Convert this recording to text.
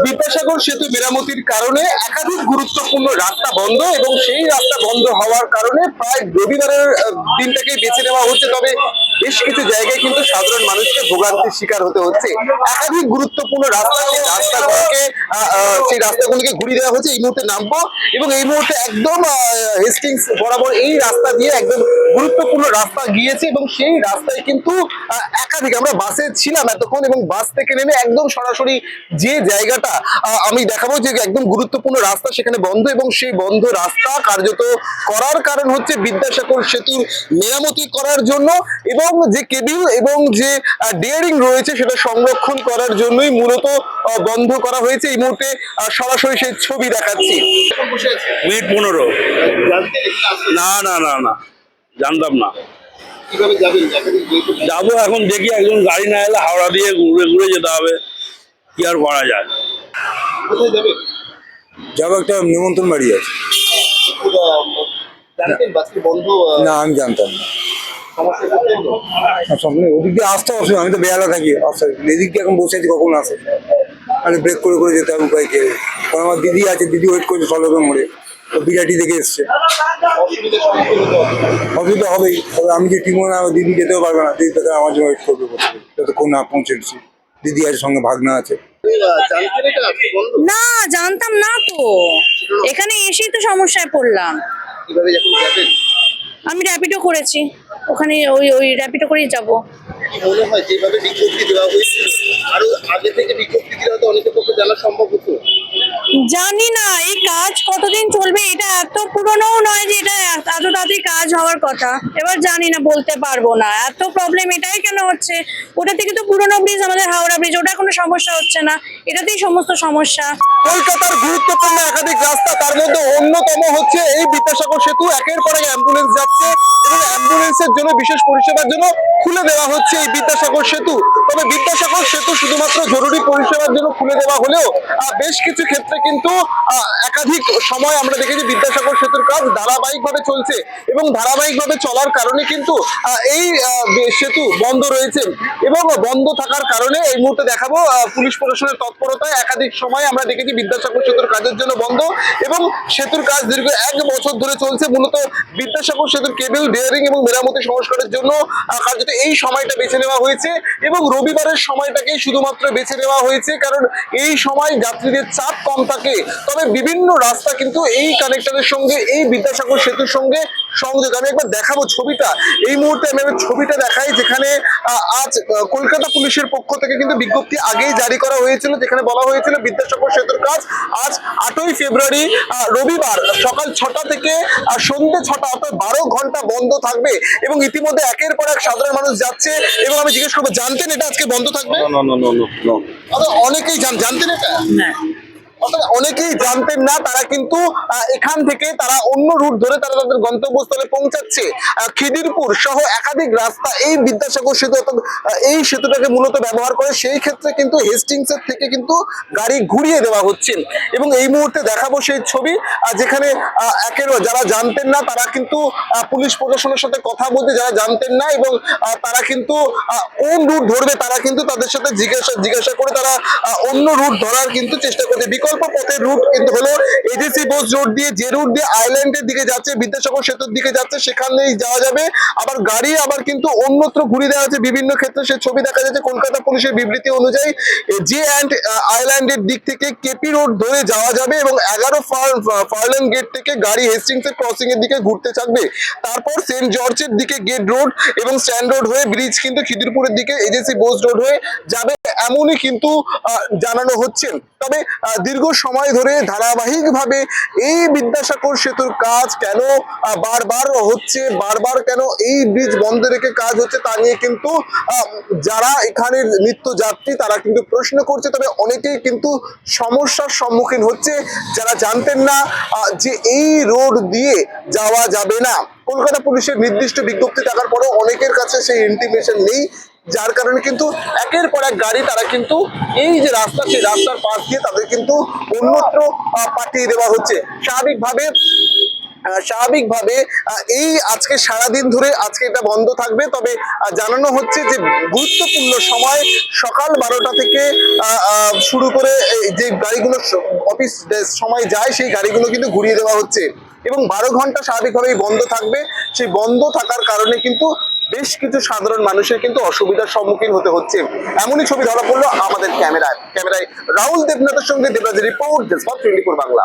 বিদ্যাসাগর সেতু মেরামতির কারণে একাধিক গুরুত্বপূর্ণ রাস্তা বন্ধ এবং সেই রাস্তা বন্ধ হওয়ার কারণে প্রায় রবিবারের দিনটাকেই বেছে নেওয়া হচ্ছে। তবে বেশ কিছু জায়গায় কিন্তু সাধারণ মানুষকে ভোগান্তির শিকার হতে হচ্ছে। একাধিক গুরুত্বপূর্ণ রাস্তা, সেই রাস্তাগুলিকে ঘুরিয়ে দেওয়া হচ্ছে। এই মুহূর্তে নামবো এবং এই মুহূর্তে একদম হেস্টিংস বরাবর এই রাস্তা দিয়ে একদম গুরুত্বপূর্ণ রাস্তা গিয়েছে এবং সেই রাস্তায় কিন্তু একাধিক, আমরা বাসে ছিলাম এতক্ষণ এবং বাস থেকে নেমে একদম সরাসরি যে জায়গাটা আমি দেখাবো যে একদম গুরুত্বপূর্ণ রাস্তা সেখানে বন্ধ এবং সেই বন্ধ রাস্তা কার্যত করার কারণ হচ্ছে বিদ্যাসাগর সেতুর মেরামতি করার জন্য এবং যে কেবিল এবং যে ডিয়ারিং রয়েছে সেটা সংরক্ষণ করার জন্যই মূলত বন্ধ করা হয়েছে। এই মুহূর্তে সরাসরি সেই ছবি দেখাচ্ছি। মিনিট 15। না না না না, জানতাম না। যাবো এখন, দেখি একজন গাড়ি না এলে হাওড়া দিয়ে ঘুরে ঘুরে যেতে হবে, কি আর করা যায়। যাবো, একটা নিমন্ত্রণ বাড়ি আছে। না, আমি জানতাম না। সামনে ওদিক দিয়ে আসতে অসুবিধা, আমি তো বেহালা থাকি, এদিক দিয়ে এখন বসে আছি, কখন আসে। আমি ব্রেক করে করে যেতে হবে, উপায় কে। কারণ আমার দিদি আছে, দিদি ওয়েট করছে সলগের মোড়ে, ও বিরাটি থেকে এসছে। অসুবিধা হবেই, তবে আমি যে টিমো না, দিদি যেতেও পারবে না, দিদি তাদের আমার জন্য ওয়েট করবে বসে, যতক্ষণ না পৌঁছেছি। দিদি আছে, সঙ্গে ভাগনা আছে। না, জানতাম না তো, এখানে এসেই তো সমস্যায় পড়লাম। আমি র্যাপিডো করেছি, ওখানে ওই ওই র্যাপিডো করেই যাবো। মনে হয় যেভাবে বিজ্ঞপ্তি দেওয়া হয়েছিল আরো আগে থেকে বিজ্ঞপ্তি দিলে হয়তো অনেকের পক্ষে জানা সম্ভব হতো। জানি না এই কাজ কতদিন চলবে, এটা এত পুরনো নয় যে এটা এত তাড়াতাড়ি কাজ হওয়ার কথা। এবার জানি না, বলতে পারবো না। এত প্রবলেম এটাই কেন হচ্ছে? ওটা থেকে তো পুরনো ব্রিজ, আমাদের হাওড়া ব্রিজ, ওটা কোনো সমস্যা হচ্ছে না, এটাতেই সমস্ত সমস্যা। কলকাতার গুরুত্বপূর্ণ একাধিক রাস্তা, তার মধ্যে অন্যতম হচ্ছে এই বিদ্যাসাগর সেতু। একের পর এক অ্যাম্বুলেন্স যাচ্ছে এবং অ্যাম্বুলেন্সের জন্য, বিশেষ পরিষেবার জন্য খুলে দেওয়া হচ্ছে এই বিদ্যাসাগর সেতু। তবে বিদ্যাসাগর সেতু শুধুমাত্র জরুরি পরিষেবার জন্য খুলে দেওয়া হলেও বেশ কিছু ক্ষেত্রে কিন্তু একাধিক সময় আমরা দেখেছি বিদ্যাসাগর সেতুর কাজ ধারাবাহিকভাবে চলছে এবং ধারাবাহিকভাবে চলার কারণে কিন্তু এই সেতু বন্ধ রয়েছে এবং বন্ধ থাকার কারণে এই মুহূর্তে দেখাবো পুলিশ প্রশাসনের তৎপরতায় একাধিক সময় আমরা দেখেছি বিদ্যাসাগর সেতুর কাজের জন্য বন্ধ এবং সেতুর কাজ দীর্ঘ 1 বছর ধরে চলছে। মূলত বিদ্যাসাগর সেতুর কেবল ডিয়ারিং এবং মেরামতি সংস্কারের জন্য কার্যত এই সময়টা বেছে নেওয়া হয়েছে এবং রবিবারের সময়টাকে শুধুমাত্র বেছে নেওয়া হয়েছে কারণ এই সময় যাত্রীদের চাপ কম থাকে। তবে বিভিন্ন রাস্তা কিন্তু এই কানেক্টরের সঙ্গে, এই বিদ্যাসাগর সেতুর সঙ্গে সংযোগ। আমি একবার দেখাবো ছবিটা, এই মুহূর্তে আমি ছবিটা দেখাই যেখানে আজ কলকাতা পুলিশের পক্ষ থেকে কিন্তু বিজ্ঞপ্তি আগেই জারি করা হয়েছিল, যেখানে বলা হয়েছিল বিদ্যাসাগর সেতুর কাজ আজ 8ই ফেব্রুয়ারি রবিবার সকাল 6টা থেকে সন্ধ্যে 6টা, অর্থাৎ 12 ঘন্টা বন্ধ থাকবে এবং ইতিমধ্যে একের পর এক সাধারণ মানুষ যাচ্ছে এবং আমি জিজ্ঞেস করবো, জানতেন এটা আজকে বন্ধ থাকবে? অনেকেই জানতেন এটা? অনেকেই জানতেন না, তারা কিন্তু এখান থেকে তারা অন্য রুট ধরে তারা তাদের গন্তব্যস্থলে পৌঁছাচ্ছে। খিদিরপুর সহ একাধিক রাস্তা এই বিদ্যাসাগর সেতু, এই সেতুটাকে মূলত ব্যবহার করে, সেই ক্ষেত্রে কিন্তু হেস্টিংস এর থেকে কিন্তু গাড়ি ঘুরিয়ে দেওয়া হচ্ছে এবং এই মুহূর্তে দেখাবো সেই ছবি যেখানে যারা জানতেন না তারা কিন্তু পুলিশ প্রশাসনের সাথে কথা বলতে, যারা জানতেন না এবং তারা কিন্তু কোন রুট ধরবে তারা কিন্তু তাদের সাথে জিজ্ঞাসা করে তারা অন্য রুট ধরার কিন্তু চেষ্টা করছে। বিকল্প পথের রুট কিন্তু হলো এজেসি বোস রোড দিয়ে, যে রুট দিয়ে আইল্যান্ডের দিকে যাচ্ছে, বিদ্যাসাগর সেতুর দিকে যাচ্ছে, সেখানেই যাওয়া যাবে। আবার গাড়ি আবার কিন্তু অন্যত্র ঘুরিয়ে দেওয়া হচ্ছে বিভিন্ন ক্ষেত্রে। সে ছবি দেখা যাচ্ছে কলকাতা পুলিশের বিবৃতি অনুযায়ী জে অ্যান্ড আইল্যান্ডের দিক থেকে কেপি রোড ধরে যাওয়া যাবে এবং 11 ফার্লেন গেট থেকে গাড়ি হেস্টিংস এর ক্রসিং এর দিকে ঘুরতে থাকবে। তারপর সেন্ট জর্জের দিকে গেট রোড এবং স্ট্যান্ড রোড হয়ে ব্রিজ কিন্তু খিদিরপুরের দিকে এজেসি বোস রোড হয়ে যাবে, এমনই কিন্তু জানানো হচ্ছে। তবে দীর্ঘ সময় ধরে ধারাবাহিকভাবে এই বিদ্যাসাগর সেতুর কাজ কেন বারবার হচ্ছে, বারবার কেন এই ব্রিজ বন্ধ রেখে কাজ হচ্ছে তা নিয়ে কিন্তু যারা এখানের নিত্য যাত্রী তারা কিন্তু প্রশ্ন করছে। তবে অনেকেই কিন্তু সমস্যার সম্মুখীন হচ্ছে, যারা জানতেন না যে এই রোড দিয়ে যাওয়া যাবে না। কলকাতা পুলিশের নির্দিষ্ট বিজ্ঞপ্তি থাকার পরেও অনেকের কাছে সেই ইন্টিমেশন নেই, যার কারণে কিন্তু একের পর এক গাড়ি তারা কিন্তু এই যে রাস্তা, সেই রাস্তার পাশ দিয়ে তাদের কিন্তু অন্যত্র পাঠিয়ে দেওয়া হচ্ছে। স্বাভাবিকভাবে স্বাভাবিকভাবে এই আজকে সারাদিন ধরে আজকে এটা বন্ধ থাকবে। তবে জানানো হচ্ছে যে গুরুত্বপূর্ণ সময় সকাল 12টা থেকে শুরু করে যে গাড়িগুলো অফিস সময় যায় সেই গাড়িগুলো কিন্তু ঘুরিয়ে দেওয়া হচ্ছে এবং 12 ঘন্টা স্বাভাবিকভাবেই বন্ধ থাকবে। সেই বন্ধ থাকার কারণে কিন্তু বেশ কিছু সাধারণ মানুষের কিন্তু অসুবিধার সম্মুখীন হতে হচ্ছে। এমনই ছবি ধরা পড়লো আমাদের ক্যামেরায় রাহুল দেবনাথের সঙ্গে দেবরাজের রিপোর্ট, 24 বাংলা।